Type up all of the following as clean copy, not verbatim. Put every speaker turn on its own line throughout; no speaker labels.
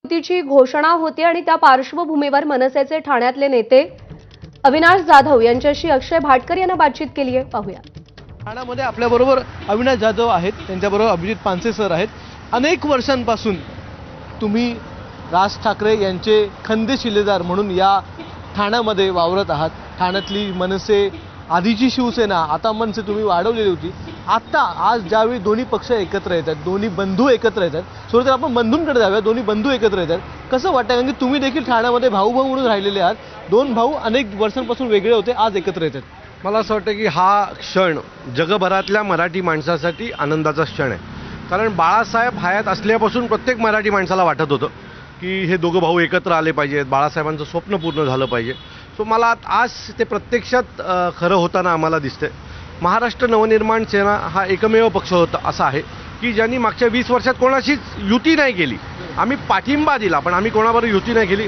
युतीची घोषणा होती आणि त्या पार्श्वभूमीवर मनसेचे ठाण्यातले नेते अविनाश जाधव यांच्याशी अक्षय भाटकर यांना बातचीत केली आहे. पाहूया.
ठाण्यामध्ये आपल्याबरोबर अविनाश जाधव आहेत, त्यांच्याबरोबर अभिजित पानसे सर आहेत. अनेक वर्षांपासून तुम्ही राज ठाकरे यांचे खंदे शिलेदार म्हणून या ठाण्यामध्ये वावरत आहात. ठाण्यातली मनसे, आधीची शिवसेना, आता मनसे तुम्ही वाढवलेली होती. आता आज ज्यावेळी दोन्ही पक्ष एकत्र येतात, दोन्ही बंधू एकत्र येतात, सुरुवातीला आपण बंधूंकडे जाऊया. दोन्ही बंधू एकत्र येतात, कसं वाटतं? कारण की तुम्ही देखील ठाण्यामध्ये भाऊ भाऊ म्हणून राहिलेले आहात. दोन भाऊ अनेक वर्षांपासून वेगळे होते, आज एकत्र येतात.
मला असं वाटतं की हा क्षण जगभरातल्या मराठी माणसासाठी आनंदाचा क्षण आहे. कारण बाळासाहेब हयात असल्यापासून प्रत्येक मराठी माणसाला वाटत होतं की हे दोघं भाऊ एकत्र आले पाहिजेत, बाळासाहेबांचं स्वप्न पूर्ण झालं पाहिजे. सो मला आज ते प्रत्यक्षात खरं होताना आम्हाला दिसतंय. महाराष्ट्र नवनिर्माण सेना हा एकमेव पक्ष होता असा आहे की ज्यांनी मागच्या 20 वर्षात कोणाशीच युती नाही केली. आम्ही पाठिंबा दिला, पण आम्ही कोणाबरोबर युती नाही केली.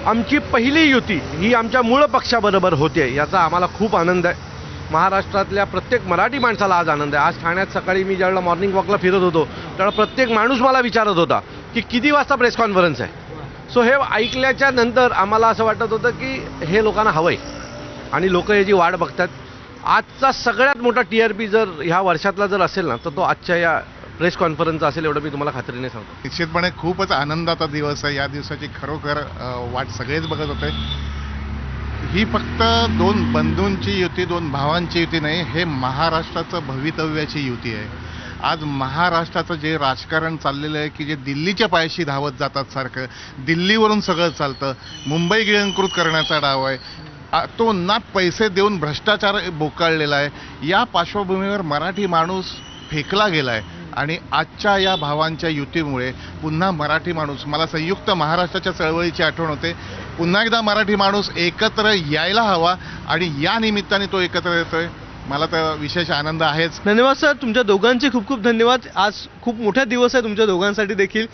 आमची पहिली युती ही आमच्या मूळ पक्षाबरोबर होते, याचा आम्हाला खूप आनंद आहे. महाराष्ट्रातल्या प्रत्येक मराठी माणसाला आज आनंद आहे. आज ठाण्यात सकाळी मी ज्यावेळेला मॉर्निंग वॉकला फिरत होतो त्यावेळेला प्रत्येक माणूस मला विचारत होता की किती वाजता प्रेस कॉन्फरन्स आहे. सो हे ऐकल्याच्या नंतर आम्हाला असं वाटत होतं की हे लोकांना हवं आहे आणि लोक याची वाट बघतात. आजचा सगळ्यात मोठा TRP जर ह्या वर्षातला जर असेल ना, तर तो आजच्या या प्रेस कॉन्फरन्सचा असेल, एवढं मी तुम्हाला खात्रीने सांगतो.
निश्चितपणे खूपच आनंदाचा दिवस आहे. या दिवसाची खरोखर वाट सगळेच बघत होते. ही फक्त दोन बंधूंची युती, दोन भावांची युती नाही, हे महाराष्ट्राचं भवितव्याची युती आहे. आज महाराष्ट्राचं जे राजकारण चाललेलं आहे की जे दिल्लीच्या पायाशी धावत जातात, सारखं दिल्लीवरून सगळं चालतं, मुंबई गिळंकृत करण्याचा डाव आहे, तो ना पैसे देऊन भ्रष्टाचार बोकाळलेला आहे. या पार्श्वभूमीवर मराठी माणूस फेकला गेला आहे आणि आजच्या या भावांच्या युतीमुळे पुन्हा मराठी माणूस, मला संयुक्त महाराष्ट्राच्या चळवळीची आठवण होते. पुन्हा एकदा मराठी माणूस एकत्र यायला हवा आणि या निमित्ताने तो एकत्र येतोय. मला तर विशेष आनंद आहेच.
धन्यवाद सर, तुमच्या दोघांचे खूप खूप धन्यवाद. आज खूप मोठा दिवस आहे तुमच्या दोघांसाठी देखील.